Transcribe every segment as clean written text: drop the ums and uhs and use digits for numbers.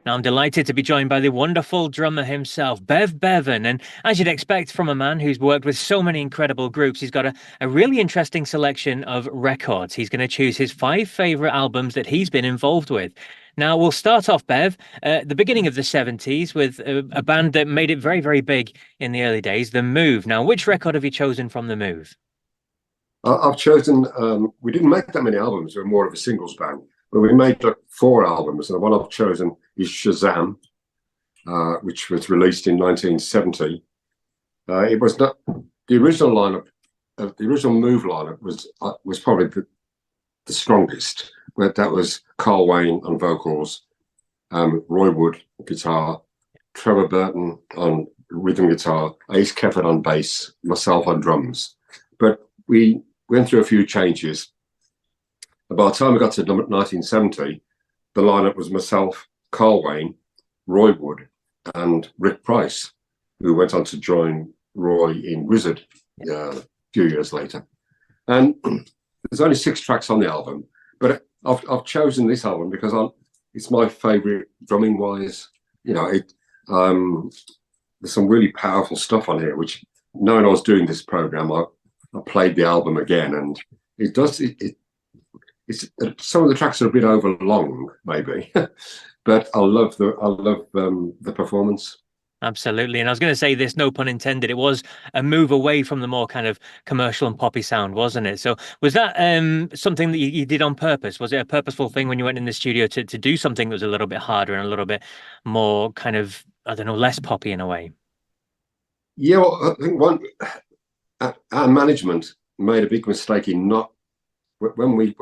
Now, I'm delighted to be joined by the wonderful drummer himself, Bev Bevan. And as you'd expect from a man who's worked with so many incredible groups, he's got a really interesting selection of records. He's going to choose his 5 favorite albums that he's been involved with. Now, we'll start off, Bev, at the beginning of the 70s with a band that made it very, very big in the early days, The Move. Now, which record have you chosen from The Move? I've chosen, we didn't make that many albums, we were more of a singles band, but we made like 4 albums, and the one I've chosen is Shazam, which was released in 1970. It was not the original lineup, the original Move lineup was probably the strongest. But that was Carl Wayne on vocals, Roy Wood guitar, Trevor Burton on rhythm guitar, Ace Kefford on bass, myself on drums. But we went through a few changes. By the time we got to 1970, the lineup was myself, Carl Wayne, Roy Wood, and Rick Price, who went on to join Roy in Wizard a few years later. And there's only 6 tracks on the album, but I've chosen this album because it's my favourite drumming wise. You know, there's some really powerful stuff on here, which knowing I was doing this program, I played the album again, and it's some of the tracks are a bit overlong, maybe, but I love the performance. Absolutely. And I was going to say this, no pun intended. It was a move away from the more kind of commercial and poppy sound, wasn't it? So was that something that you did on purpose? Was it a purposeful thing when you went in the studio to do something that was a little bit harder and a little bit more kind of, I don't know, less poppy in a way? Yeah, well, I think our management made a big mistake in not when we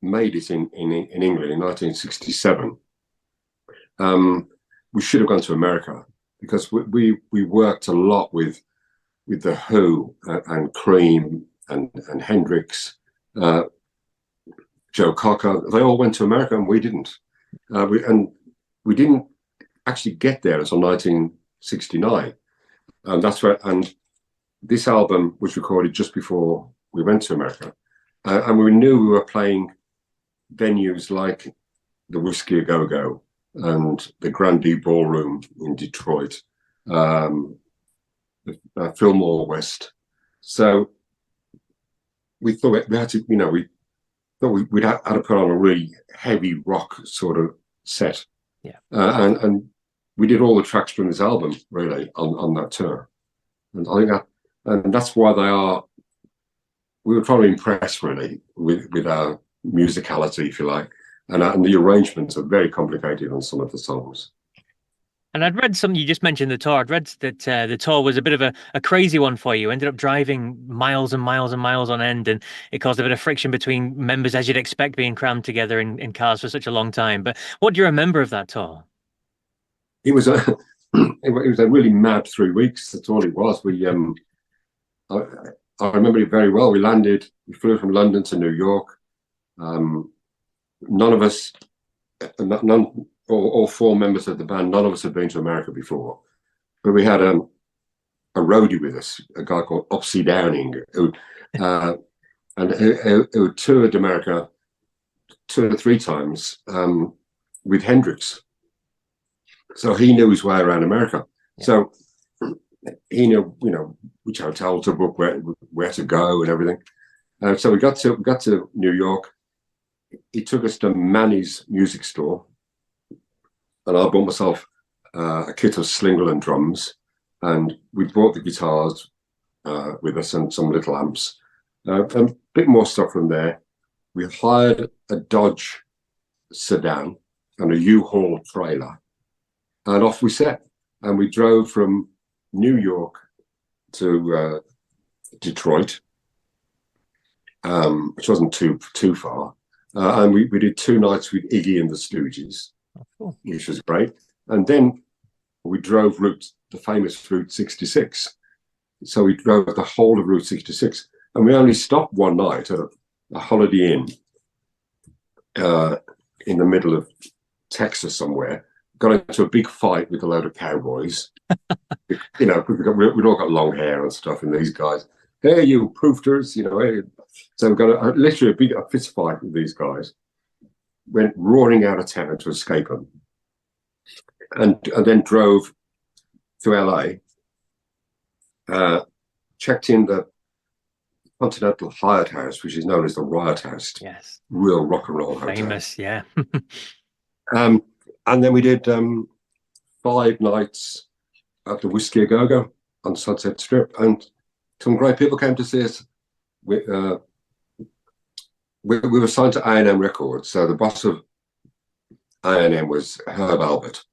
made it in England in 1967. We should have gone to America because we worked a lot with the Who and Cream and Hendrix, Joe Cocker. They all went to America and we didn't. We didn't actually get there until 1969. And that's where, and this album was recorded just before we went to America. And we knew we were playing venues like the Whiskey A Go Go and the Grandee Ballroom in Detroit, Fillmore West. So we thought we had to, we thought we'd had to put on a really heavy rock sort of set. Yeah. And we did all the tracks from this album really on that tour. And I think that's why we were probably impressed really with our musicality, if you like. And the arrangements are very complicated on some of the songs. And I'd read something, you just mentioned the tour. I'd read that the tour was a bit of a crazy one for you. Ended up driving miles and miles and miles on end, and it caused a bit of friction between members, as you'd expect, being crammed together in cars for such a long time. But what do you remember of that tour? It was a really mad 3 weeks. That's all it was. I remember it very well. We flew from London to New York. None of us, all 4 members of the band, none of us had been to America before. But we had a roadie with us, a guy called Upsy Downing, who toured America 2 or 3 times with Hendrix. So he knew his way around America. Yeah. So he knew, which hotel to book, where to go, and everything. So we got to New York. He took us to Manny's music store, and I bought myself a kit of Slingle and drums, and we brought the guitars with us and some little amps, and a bit more stuff from there. We hired a Dodge sedan and a U-Haul trailer, and off we set. And we drove from New York to Detroit, which wasn't too far. And we did 2 nights with Iggy and the Stooges, which was great. And then we drove the famous Route 66. So we drove the whole of Route 66. And we only stopped one night at a Holiday Inn in the middle of Texas somewhere. Got into a big fight with a load of cowboys. We'd all got long hair and stuff, and these guys, hey, you poofters, hey. So we got literally a fist fight with these guys. Went roaring out of town to escape them. and then drove to LA, checked in the Continental Hyatt House, which is known as the Riot House. Yes. Real rock and roll hotel. Famous, yeah. And then we did 5 nights at the Whiskey A Go Go on Sunset Strip, and some great people came to see us. We were signed to A&M Records, so the boss of A&M was Herb Albert.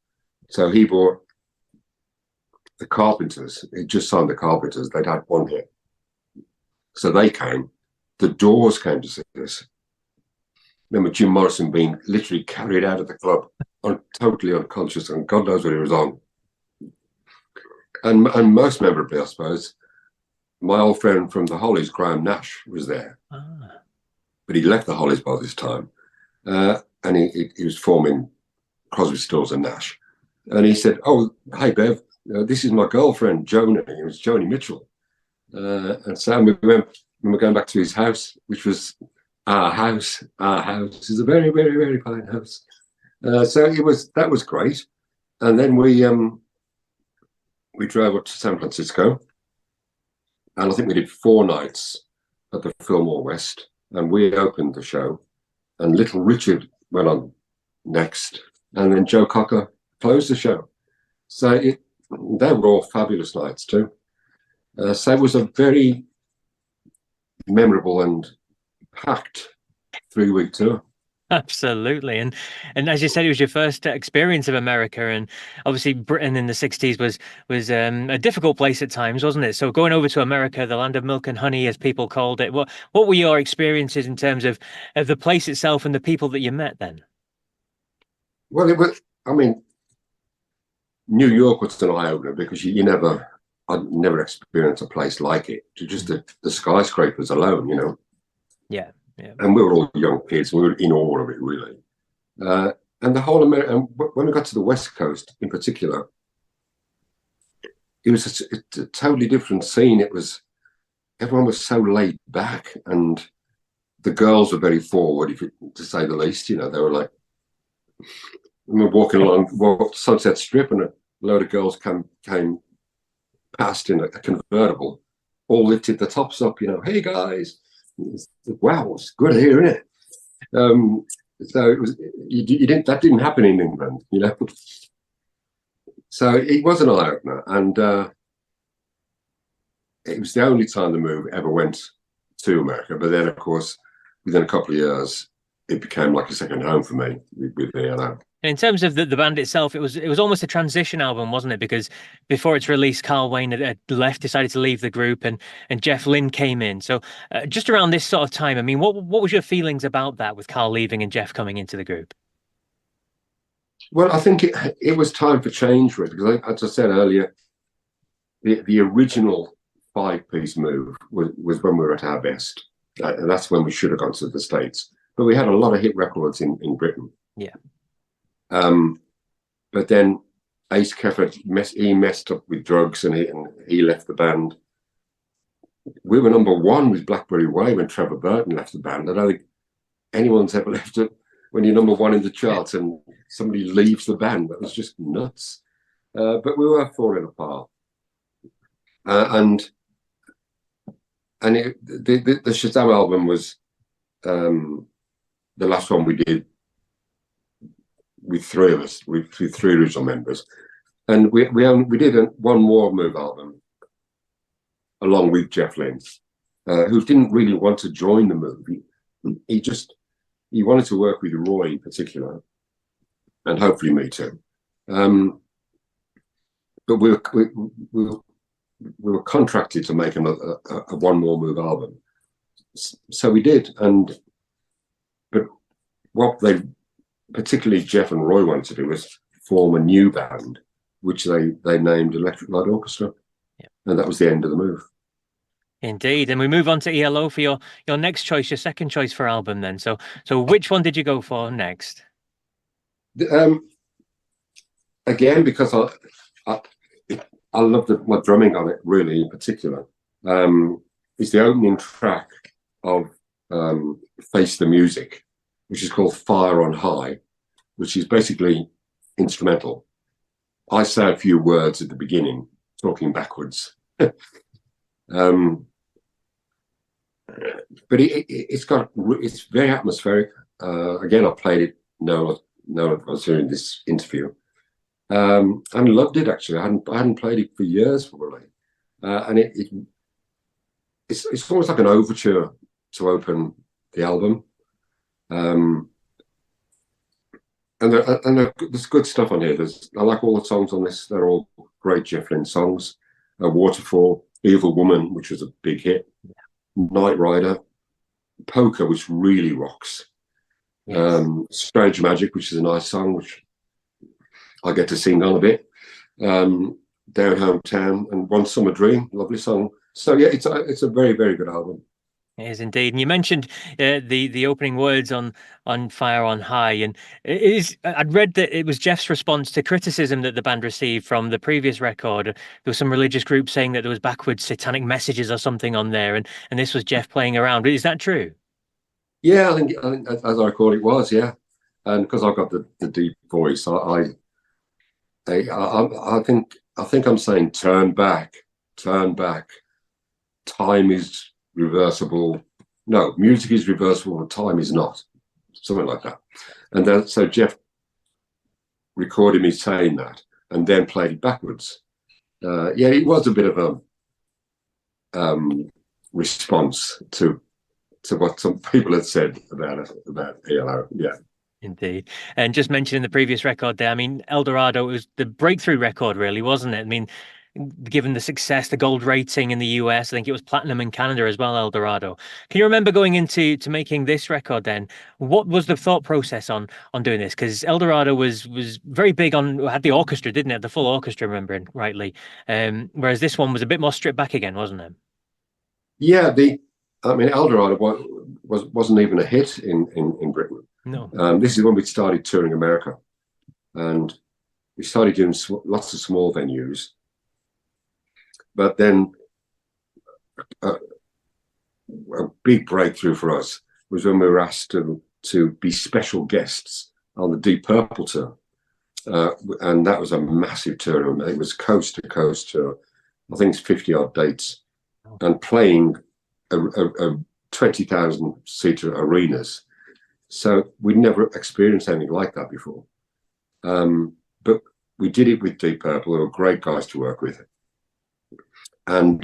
So he bought the Carpenters. He just signed the Carpenters. They'd had one hit. So they came. The Doors came to see us. Remember Jim Morrison being literally carried out of the club, totally unconscious, and God knows what he was on. And most memorably, I suppose, my old friend from the Hollies, Graham Nash, was there. Ah. But he left the Hollies by this time. And he was forming Crosby, Stills and Nash. And he said, "Oh, hey, Bev, this is my girlfriend, Joni." It was Joni Mitchell. And Sam, we were going back to his house, which was our house. Our house is a very, very, very fine house. So that was great. And then we drove up to San Francisco, and I think we did 4 nights at the Fillmore West, and we opened the show, and Little Richard went on next, and then Joe Cocker closed the show. So they were all fabulous nights too. So it was a very memorable and packed 3-week tour. Absolutely. And as you said, it was your first experience of America, and obviously Britain in the 60s was a difficult place at times, wasn't it? So going over to America, the land of milk and honey, as people called it, what were your experiences in terms of the place itself and the people that you met then? Well, New York was an eye-opener, because I'd never experienced a place like it. Just the skyscrapers alone, you know. Yeah. Yeah. And we were all young kids. We were in awe of it, really. And the whole America. And when we got to the West Coast, in particular, it was a totally different scene. Everyone was so laid back, and the girls were very forward, to say the least. You know, they were like, we were walking along Sunset Strip, and a load of girls came past in a convertible, all lifted the tops up. You know, hey guys. Wow, it's good here, isn't it? So it was. That didn't happen in England, you know. So it was an eye opener, and it was the only time the move ever went to America. But then, of course, within a couple of years, it became like a second home for me with the. And in terms of the band itself, it was almost a transition album, wasn't it? Because before its release, Carl Wayne had decided to leave the group, and Jeff Lynne came in. So just around this sort of time, I mean, what was your feelings about that, with Carl leaving and Jeff coming into the group? Well, I think it was time for change, really, because as I said earlier, the original 5-piece move was when we were at our best. And that's when we should have gone to the States. But we had a lot of hit records in Britain. Yeah. But then Ace Kefford messed up with drugs, and he left the band. We were number 1 with Blackberry Way when Trevor Burton left the band. I don't think anyone's ever left it when you're number 1 in the charts and somebody leaves the band. That was just nuts. But we were falling apart. And the Shazam album was the last one we did with 3 of us, with 3 original members, and we did one more move album along with Jeff Lynne, who didn't really want to join the move. He wanted to work with Roy in particular, and hopefully me too. But we were contracted to make a one more move album, so we did. But what they, particularly Jeff and Roy, wanted to do was form a new band, which they named Electric Light Orchestra. Yeah. And that was the end of the move. Indeed. And we move on to ELO for your next choice, your second choice for album then. So which one did you go for next? Again, because I love my drumming on it, really, in particular. It's the opening track of Face the Music, which is called Fire on High, which is basically instrumental. I say a few words at the beginning, talking backwards. um, but it's very atmospheric. Again, I played it. No, I was hearing this interview, and loved it. Actually, I hadn't played it for years, probably, and it's almost like an overture to open the album. And there's good stuff on here. I like all the songs on this. They're all great Jeff Lynne songs. Waterfall, Evil Woman, which was a big hit. Night Rider, Poker, which really rocks. Yes. Strange Magic, which is a nice song, which I get to sing on a bit. Down Hometown, and One Summer Dream, lovely song. So yeah, it's a very, very good album. It is indeed. And you mentioned the opening words on Fire on High, and it is. I'd read that it was Jeff's response to criticism that the band received from the previous record. There was some religious group saying that there was backwards satanic messages or something on there, and this was Jeff playing around. Is that true? Yeah, I think as I recall, it was. Yeah, and because I've got the deep voice, I think I'm saying turn back. Time is reversible. No, music is reversible, but time is not. Something like that. And then so Jeff recorded me saying that, and then played it backwards. Yeah, it was a bit of a response to what some people had said about ELO. Yeah. Indeed. And just mentioning the previous record there, I mean, Eldorado was the breakthrough record, really, wasn't it? I mean, given the success, the gold rating in the US, I think it was platinum in Canada as well, Eldorado. Can you remember going into making this record then? What was the thought process on doing this? Because Eldorado was very big had the orchestra, didn't it? The full orchestra, remembering rightly. Whereas this one was a bit more stripped back again, wasn't it? Yeah, Eldorado wasn't even a hit in Britain. No. This is when we started touring America, and we started doing lots of small venues. But then a big breakthrough for us was when we were asked to be special guests on the Deep Purple tour, and that was a massive tour. It was coast to coast tour. I think it's 50-odd dates, and playing a 20,000 seater arenas. So we'd never experienced anything like that before. But we did it with Deep Purple. They were great guys to work with. And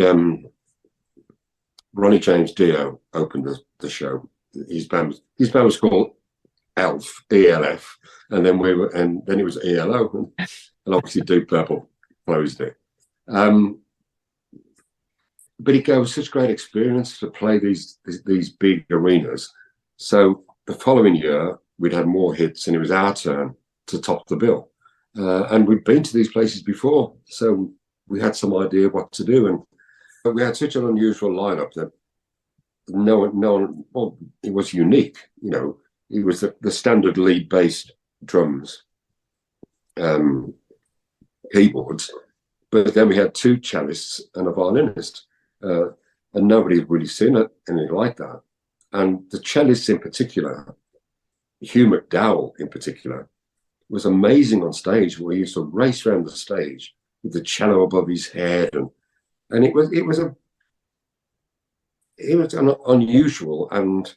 Ronnie James Dio opened the show. His band was called ELF, ELF, and then it was ELO, and obviously Deep Purple closed it. But it was such great experience to play these big arenas. So the following year, we'd had more hits, and it was our turn to top the bill. And we'd been to these places before, so we had some idea what to do. But we had such an unusual lineup that no one, well, it was unique. You know, it was the standard lead bass, drums, keyboards, but then we had two cellists and a violinist, and nobody had really seen anything like that. And the cellist in particular, Hugh McDowell in particular, was amazing on stage. Where he used to race around the stage with the cello above his head, and it was an unusual and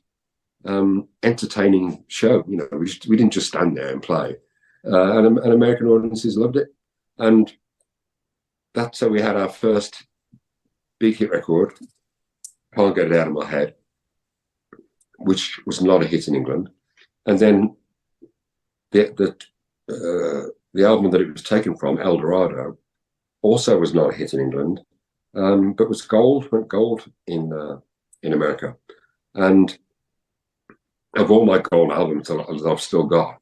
entertaining show. You know, we didn't just stand there and play, and American audiences loved it, and that's how we had our first big hit record, Can't Get It Out of My Head, which was not a hit in England, and then the album that it was taken from, Eldorado, also was not a hit in England, but went gold in America. And of all my gold albums that I've still got,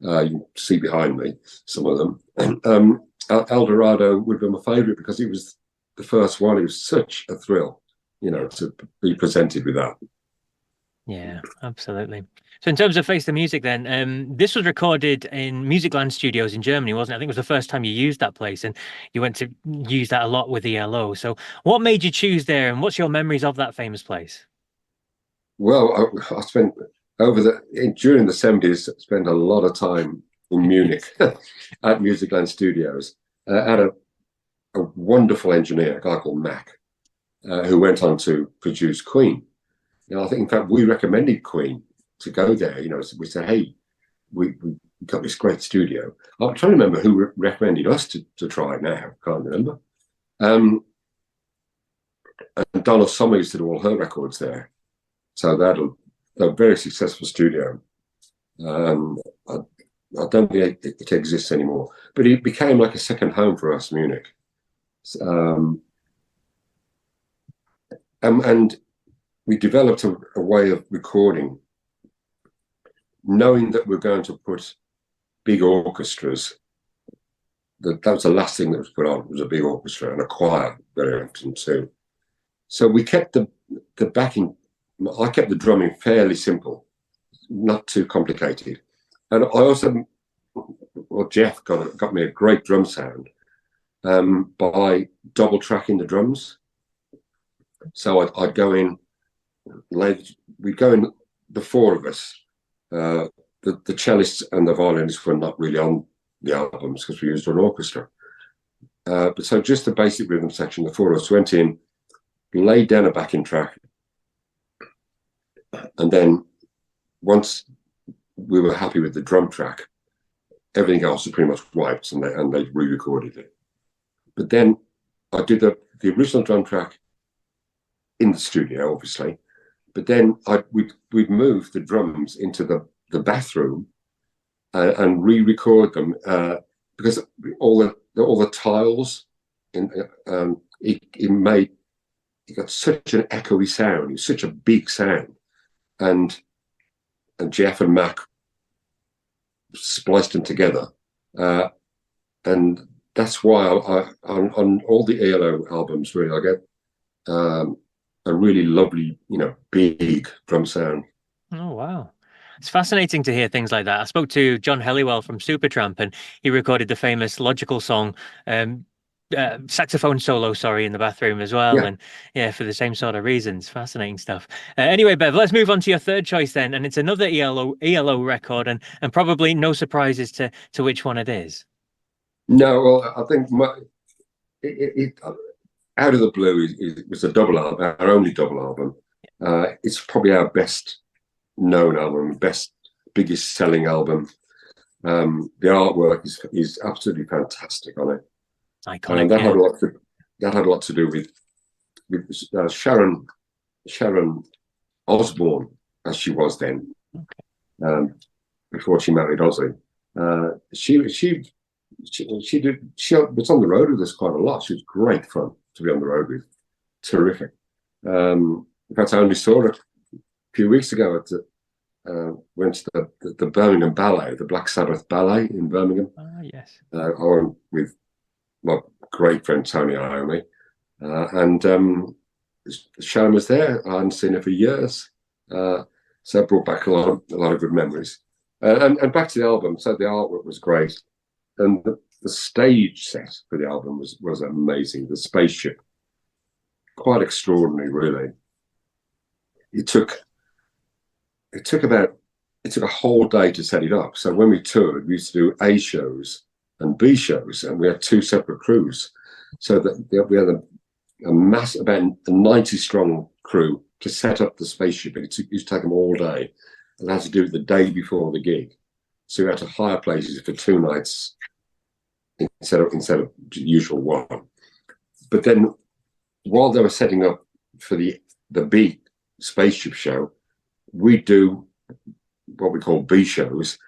you can see behind me some of them. Eldorado would be my favourite because it was the first one. It was such a thrill, you know, to be presented with that. Yeah, absolutely. So in terms of Face the Music then, this was recorded in Musicland Studios in Germany, wasn't it? I think it was the first time you used that place, and you went to use that a lot with ELO. So what made you choose there, and what's your memories of that famous place? Well, I spent during the 70s, spent a lot of time in Munich at Musicland Studios. Had a wonderful engineer, a guy called Mac, who went on to produce Queen. I think, in fact, we recommended Queen to go there. We said, hey, we got this great studio. I'm trying to remember who recommended us to try it now. Can't remember. And Donna Summer used to do all her records there. So they're a very successful studio. I don't think it exists anymore, but it became like a second home for us, Munich. And we developed a way of recording, knowing that we're going to put big orchestras. That was the last thing that was put on, was a big orchestra and a choir very often too. So we kept the backing. I kept the drumming fairly simple, not too complicated. And I also, Jeff got me a great drum sound by double tracking the drums. So I'd go in, we'd go in, the four of us. The cellists and the violinists were not really on the albums because we used an orchestra. But so just the basic rhythm section, the four of us went in, laid down a backing track, and then once we were happy with the drum track, everything else was pretty much wiped, and they re-recorded it. But then I did the original drum track in the studio, obviously, but then we'd move the drums into the bathroom and re-record them because all the tiles it got such an echoey sound. It was such a big sound, and Jeff and Mac spliced them together, and that's why on all the ELO albums, really, I get a really lovely, big drum sound. Oh, wow. It's fascinating to hear things like that. I spoke to John Helliwell from Supertramp, and he recorded the famous Logical song, saxophone solo, in the bathroom as well. Yeah. And yeah, for the same sort of reasons. Fascinating stuff. Anyway, Bev, let's move on to your third choice then. And it's another ELO record, and probably no surprises to which one it is. No, well, I think Out of the Blue was a double album, our only double album. It's probably our best known album, biggest selling album. The artwork is absolutely fantastic on it. Iconic. And that had a lot to do with Sharon Osbourne, as she was then, before she married Ozzy. She was on the road with us quite a lot. She was great fun to be on the road with. Terrific. In fact, I only saw her a few weeks ago went to the Birmingham Ballet, the Black Sabbath Ballet in Birmingham. Yes. I went with my great friend Tony Iommi, and Sharon was there. I hadn't seen her for years, so it brought back a lot of good memories. And back to the album. So the artwork was great, and the stage set for the album was amazing. The spaceship, quite extraordinary, really. It took a whole day to set it up. So when we toured, we used to do A shows and B shows, and we had two separate crews. So that we had a mass, about a 90-strong crew to set up the spaceship. It used to take them all day, and they had to do it the day before the gig. So we had to hire places for 2 nights instead of the usual one. But then, while they were setting up for the B spaceship show, we do what we call B shows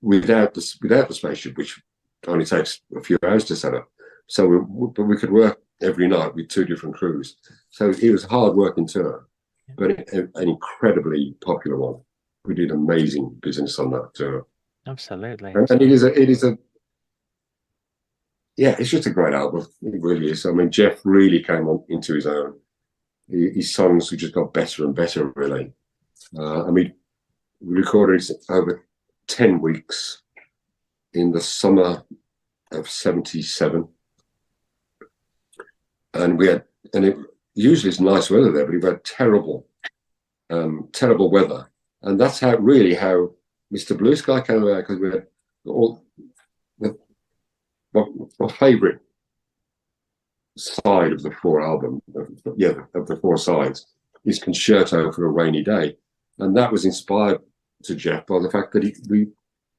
without the spaceship, which only takes a few hours to set up. So we could work every night with 2 different crews. So it was a hard working tour, but an incredibly popular one. We did amazing business on that tour. Absolutely. And it's just a great album. It really is. I mean, Jeff really came into his own. His songs just got better and better, really. And we recorded over 10 weeks in the summer of '77, and usually it's nice weather there, but we had terrible weather, and that's how Mr. Blue Sky came about because we had all the, my favourite side of the four albums, of the four sides, is Concerto for a Rainy Day, and that was inspired to Jeff by the fact that we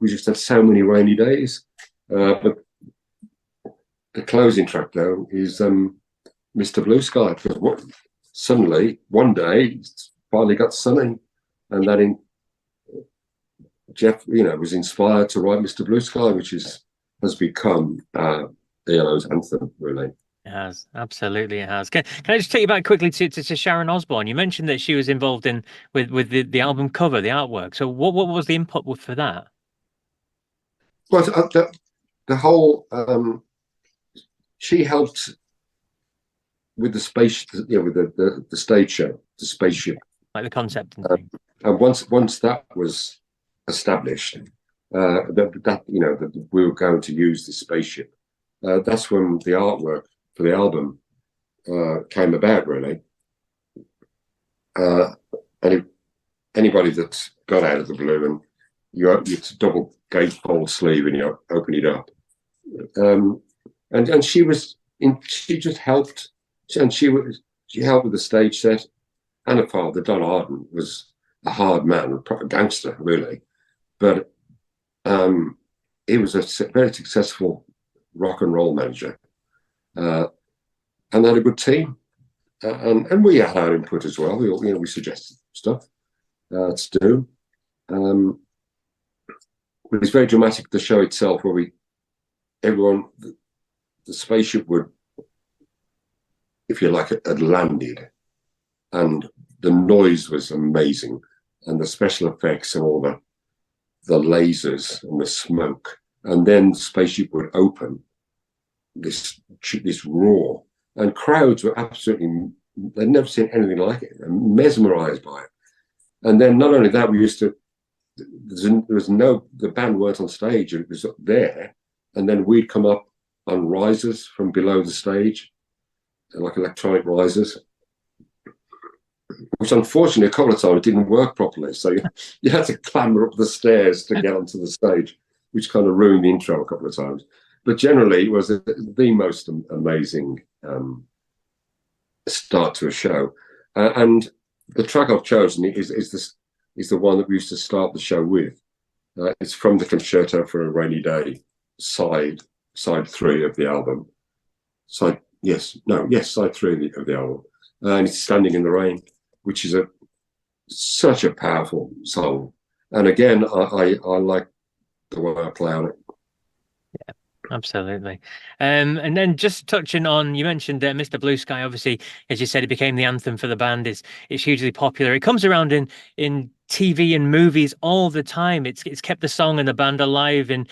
just had so many rainy days. But the closing track though is Mr. Blue Sky, because suddenly one day it finally got sunny, and that Jeff, was inspired to write Mr. Blue Sky, which has become ELO's anthem, really. It has, absolutely, it has. Can I just take you back quickly to Sharon Osbourne? You mentioned that she was involved with the album cover, the artwork. So what was the input for that? Well, the whole she helped with the space, with the stage show, the spaceship, Like the concept and thing. And once that was established, that we were going to use the spaceship, that's when the artwork for the album came about, really. And anybody that's got out of the blue, and it's a double gatefold sleeve, and you open it up, and she just helped, and she helped with the stage set. And her father, Don Arden, was a hard man, a proper gangster, really, but he was a very successful rock and roll manager, and had a good team, and we had our input as well. We suggested stuff to do. But it's very dramatic, the show itself, where the spaceship would, if you like, had landed, and the noise was amazing, and the special effects and all the lasers and the smoke, and then the spaceship would open, this roar, and crowds were absolutely, they'd never seen anything like it, and mesmerized by it. And then not only that, the band weren't on stage, it was up there, and then we'd come up on risers from below the stage, like electronic risers, which unfortunately a couple of times didn't work properly, so you had to clamber up the stairs to get onto the stage, which kind of ruined the intro a couple of times. But generally it was the most amazing start to a show, and the track I've chosen is the one that we used to start the show with. It's from the Concerto for a Rainy Day, side 3 of the album. Side 3 of the album, and it's Standing in the Rain, which is such a powerful song. And again, I like the way I play on it. Yeah, absolutely. And then just touching on, you mentioned Mr. Blue Sky, obviously, as you said, it became the anthem for the band. It's hugely popular. It comes around in TV and movies all the time. It's kept the song and the band alive in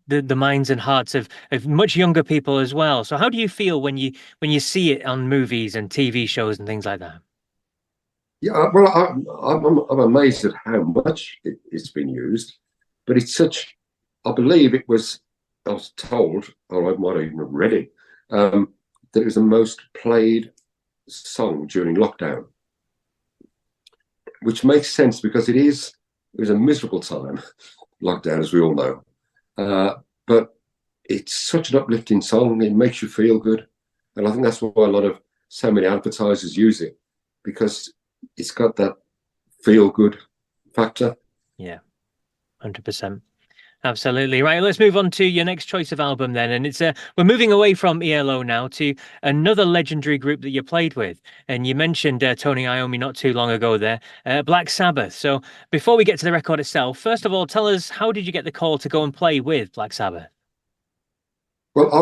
the minds and hearts of much younger people as well. So how do you feel when you see it on movies and TV shows and things like that? Yeah, well, I'm amazed at how much it's been used, but it's such. I believe it was. I was told, or I might have even read it, that it was the most played song during lockdown, which makes sense because it was a miserable time, lockdown, as we all know. But it's such an uplifting song. It makes you feel good, and I think that's why so many advertisers use it, because it's got that feel good factor. Yeah, 100%. Absolutely. Right, let's move on to your next choice of album then. And it's we're moving away from ELO now to another legendary group that you played with. And you mentioned Tony Iommi not too long ago there, Black Sabbath. So before we get to the record itself, first of all, tell us, how did you get the call to go and play with Black Sabbath? Well,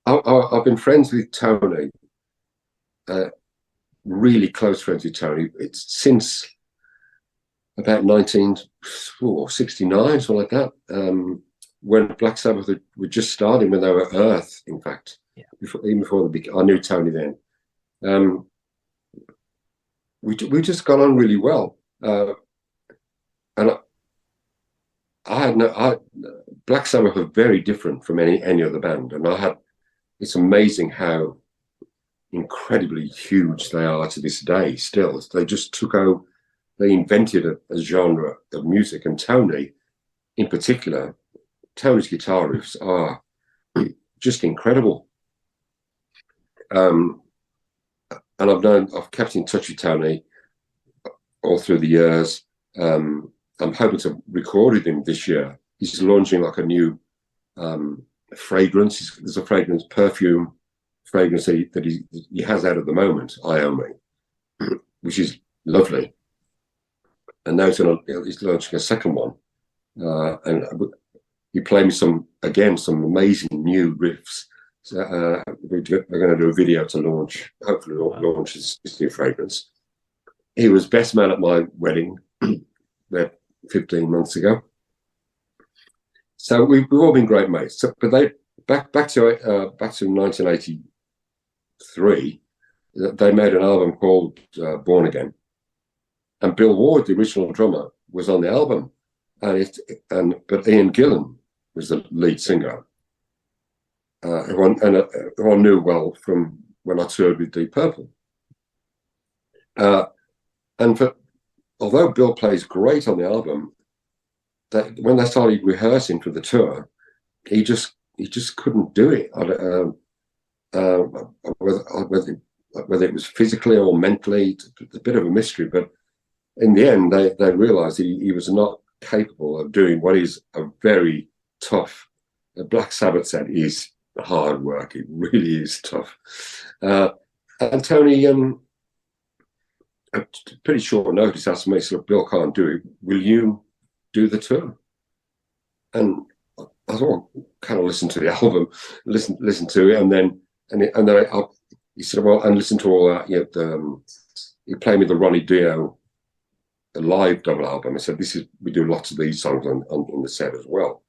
I've been friends with Tony, really close friends with Tony. It's since about 1969, something like that, when Black Sabbath were just starting, when they were Earth, in fact. Yeah. Even before I knew Tony then. We just got on really well, and Black Sabbath are very different from any other band, and it's amazing how incredibly huge they are to this day. Still, they just took they invented a genre of music, and Tony, in particular, Tony's guitar riffs are just incredible. And I've kept in touch with Tony all through the years. I'm hoping to record with him this year. He's launching like a new fragrance. There's a perfume fragrance that he has out at the moment, Iommi, which is lovely. And now he's launching a second one. And he played me some amazing new riffs. So we're going to do a video to launch, hopefully launch this new fragrance. He was best man at my wedding 15 months ago. So we've all been great mates. So, but they back to 1983, they made an album called Born Again, and Bill Ward, the original drummer, was on the album, but Ian Gillan was the lead singer, who I knew well from when I toured with Deep Purple. Although Bill plays great on the album, when they started rehearsing for the tour, he just couldn't do it. Whether it was physically or mentally, it's a bit of a mystery. But in the end, they realised he was not capable of doing what is a very tough. Black Sabbath set is hard work. It really is tough. And Tony, pretty short notice, asked me, "So Bill can't do it. Will you do the tour?" And I thought, kind of listen to the album, listen to it, and then he said, "Well, and listen to all that." He played me the Ronnie Dio live double album. I said, we do lots of these songs on the set as well.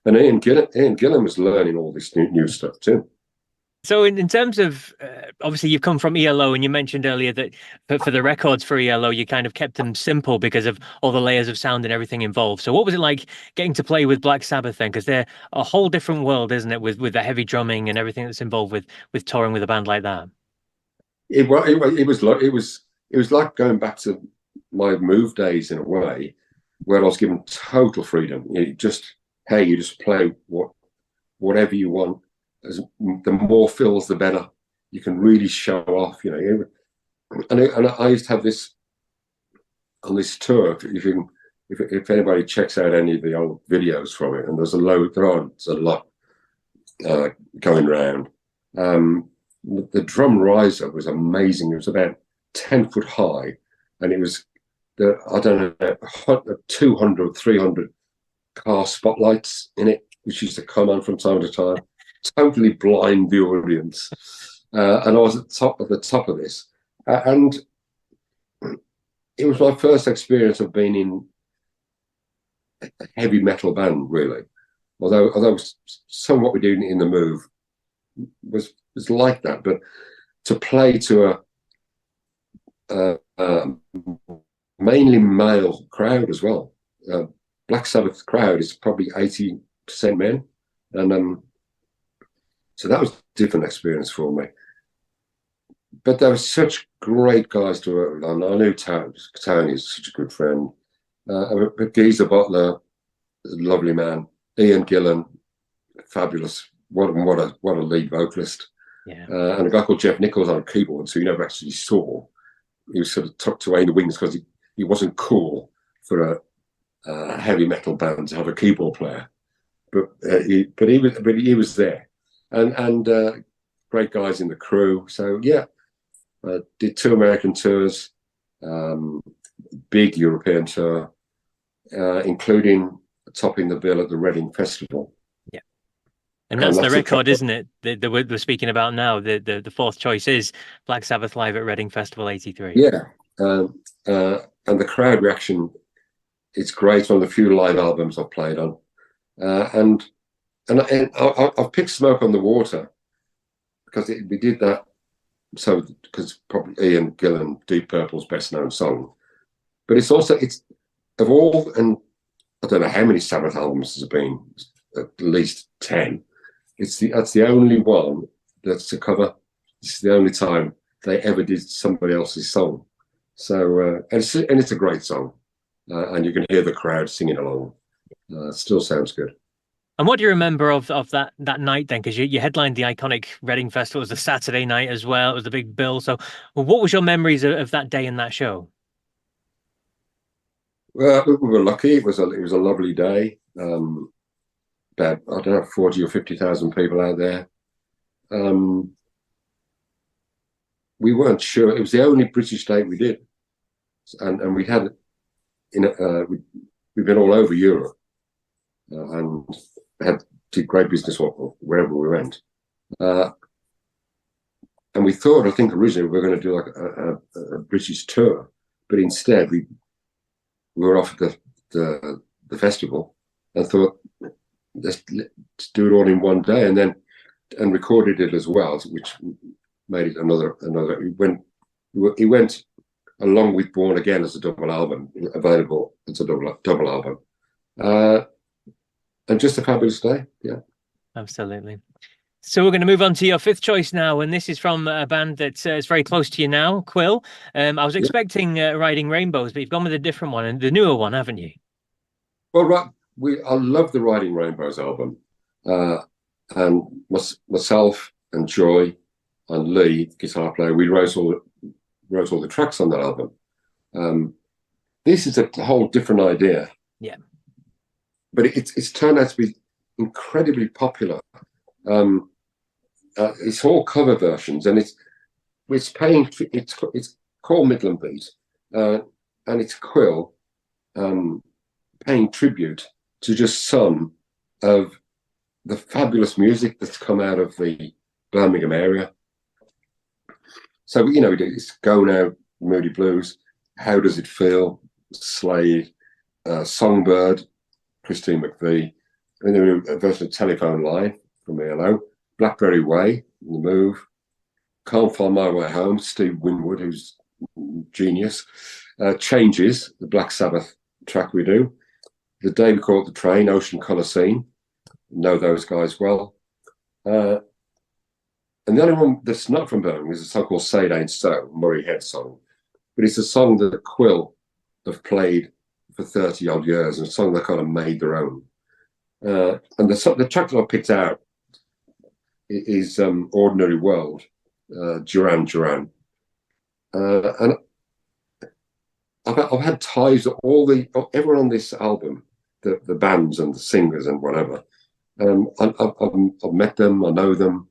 And Ian Gillan was learning all this new stuff too. So in terms of, obviously you've come from ELO, and you mentioned earlier that for the records for ELO, you kind of kept them simple because of all the layers of sound and everything involved. So what was it like getting to play with Black Sabbath then? Because they're a whole different world, isn't it, with the heavy drumming and everything that's involved with touring with a band like that? It was like going back to my Move days in a way, where I was given total freedom. You just play whatever you want. The more fills, the better. You can really show off, And I used to have this on this tour. If anybody checks out any of the old videos from it, and there's a lot going around. The drum riser was amazing. It was about 10 foot high, and it was 200, 300 car spotlights in it, which used to come on from time to time. Totally blind the audience, and I was at the top of this, and it was my first experience of being in a heavy metal band, really. Although some what we do in the Move was like that, but to play to a mainly male crowd as well. Black Sabbath crowd is probably 80% men, and so that was a different experience for me. But there were such great guys to work with. I knew Tony is such a good friend. But Geezer Butler, a lovely man. Ian Gillan, fabulous. What a lead vocalist. Yeah. And a guy called Jeff Nichols on keyboards, who you never actually saw. He was sort of tucked away in the wings because he wasn't cool for a heavy metal band to have a keyboard player. But he was there. And great guys in the crew. So yeah, did 2 American tours, big European tour, including topping the bill at the Reading Festival. Yeah, and that's the record, isn't it? That we're speaking about now. The fourth choice is Black Sabbath live at Reading Festival '83. Yeah, and the crowd reaction, it's great. One of the few live albums I've played on, and I've picked Smoke on the Water because we did that. So because probably Ian Gillan, Deep Purple's best known song, but it's of all, and I don't know how many Sabbath albums there's been, at least 10. That's the only one that's a cover. This is the only time they ever did somebody else's song. So and it's a great song, and you can hear the crowd singing along. It still sounds good. And what do you remember of that night then? Because you headlined the iconic Reading Festival. It was a Saturday night as well. It was the big bill. So, what was your memories of that day and that show? Well, we were lucky. It was a lovely day. About, I don't know, 40 or 50,000 people out there. We weren't sure. It was the only British date we did, and we'd had we've been all over Europe, and did great business wherever we went. And we thought, I think originally we were going to do like a British tour, but instead we were offered the festival and thought, let's do it all in one day, and recorded it as well, which made it another. It went along with Born Again as a double album, available as a double album, and just a fabulous day. Yeah, Absolutely. So we're going to move on to your fifth choice now, and this is from a band that is very close to you now, Quill. I was expecting Riding Rainbows, but you've gone with a different one, and the newer one, haven't you? well, right. I love the Riding Rainbows album, and myself and Joy and Lee, guitar player, we wrote all the tracks on that album. This is a whole different idea. Yeah. But it's turned out to be incredibly popular. It's all cover versions, and it's called Midland Beat, and it's Quill paying tribute to just some of the fabulous music that's come out of the Birmingham area. So it's Go Now, Moody Blues, How Does It Feel, Slade, Songbird, Christine McVie, and then a version of Telephone Line from ELO, Blackberry Way, The Move, Can't Find My Way Home, Steve Winwood, who's genius, Changes, the Black Sabbath track we do, The Day We Caught the Train, Ocean Colour Scene, know those guys well. And the only one that's not from Birmingham is a song called Say It Ain't So, Murray Head song. But it's a song that Quill have played for 30 odd years, and a song they kind of made their own. And the track that I picked out is Ordinary World, Duran Duran. And I've had ties with everyone on this album, the bands and the singers and whatever. I've met them, I know them.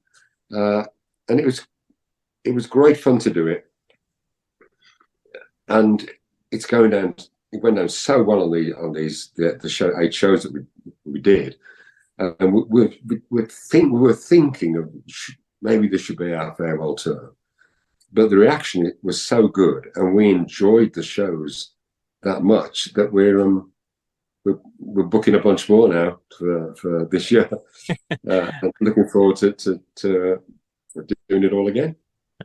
And it was great fun to do it, and it went down so well on the 8 shows that we did, and we were thinking of maybe this should be our farewell tour, but the reaction was so good, and we enjoyed the shows that much that we're booking a bunch more now for this year. And looking forward to doing it all again.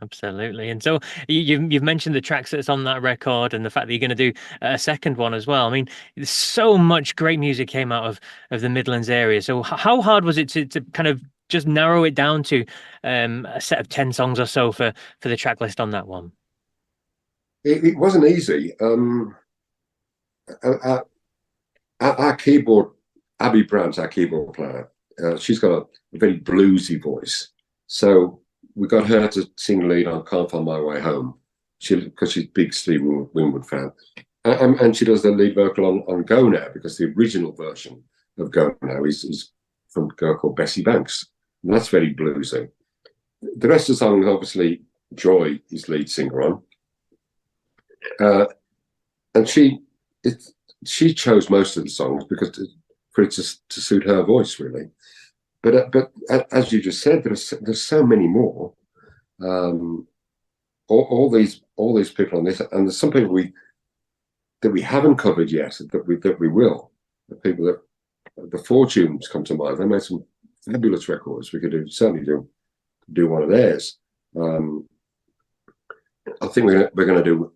Absolutely. And so you've mentioned the tracks that's on that record and the fact that you're going to do a second one as well. I mean, so much great music came out of the Midlands area. So how hard was it to kind of just narrow it down to a set of 10 songs or so for the track list on that one? It wasn't easy. Our keyboard, Abby Brown's our keyboard player. She's got a very bluesy voice. So we got her to sing lead on Can't Find My Way Home, because she's a big Steve Winwood fan. And she does the lead vocal on Go Now, because the original version of Go Now is from a girl called Bessie Banks. And that's very bluesy. The rest of the song, obviously, Joy is lead singer on. And she chose most of the songs for it to suit her voice, really. But as you just said, there's so many more. All these people on this, and there's some people that we haven't covered yet that we will. The people that the Fortunes come to mind. They made some fabulous records. We could certainly do one of theirs. I think we're going to do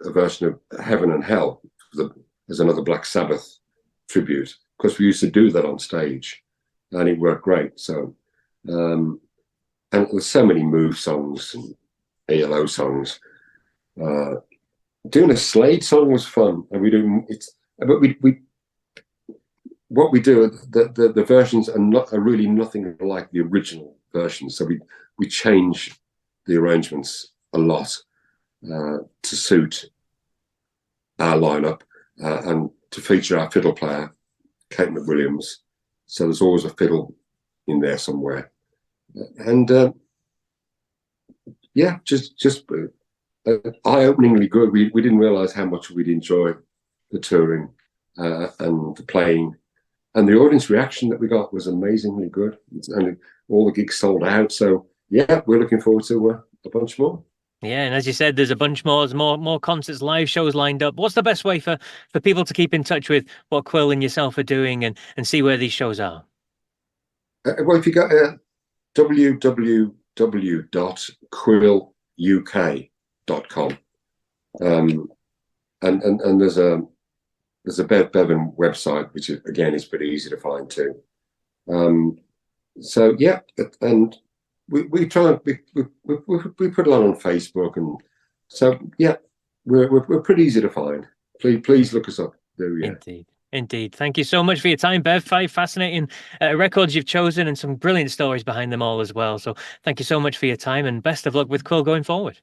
a version of Heaven and Hell as another Black Sabbath tribute, because we used to do that on stage, and it worked great. So, and there's so many Move songs and ELO songs. doing a Slade song was fun, and we do it's. But we what we do, the versions are really nothing like the original versions. So we change the arrangements a lot to suit our lineup and to feature our fiddle player, Kate McWilliams. So there's always a fiddle in there somewhere, and yeah, just eye-openingly good. We didn't realize how much we'd enjoy the touring and the playing. And the audience reaction that we got was amazingly good. And all the gigs sold out. So, yeah, we're looking forward to a bunch more. Yeah, and as you said, there's a bunch more concerts, live shows lined up. What's the best way for people to keep in touch with what Quill and yourself are doing and see where these shows are? Well, if you go www.quilluk.com, and there's a Bev Bevan website, which again is pretty easy to find too. So yeah, and we try we put a lot on Facebook, and so yeah, we're pretty easy to find. Please look us up. There, yeah. Indeed. Thank you so much for your time, Bev. 5 fascinating records you've chosen and some brilliant stories behind them all as well. So thank you so much for your time, and best of luck with Quill going forward.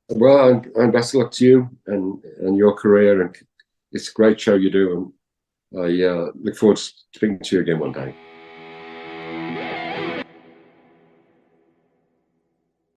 Well, and best of luck to you and your career, and it's a great show you do, and I look forward to speaking to you again one day.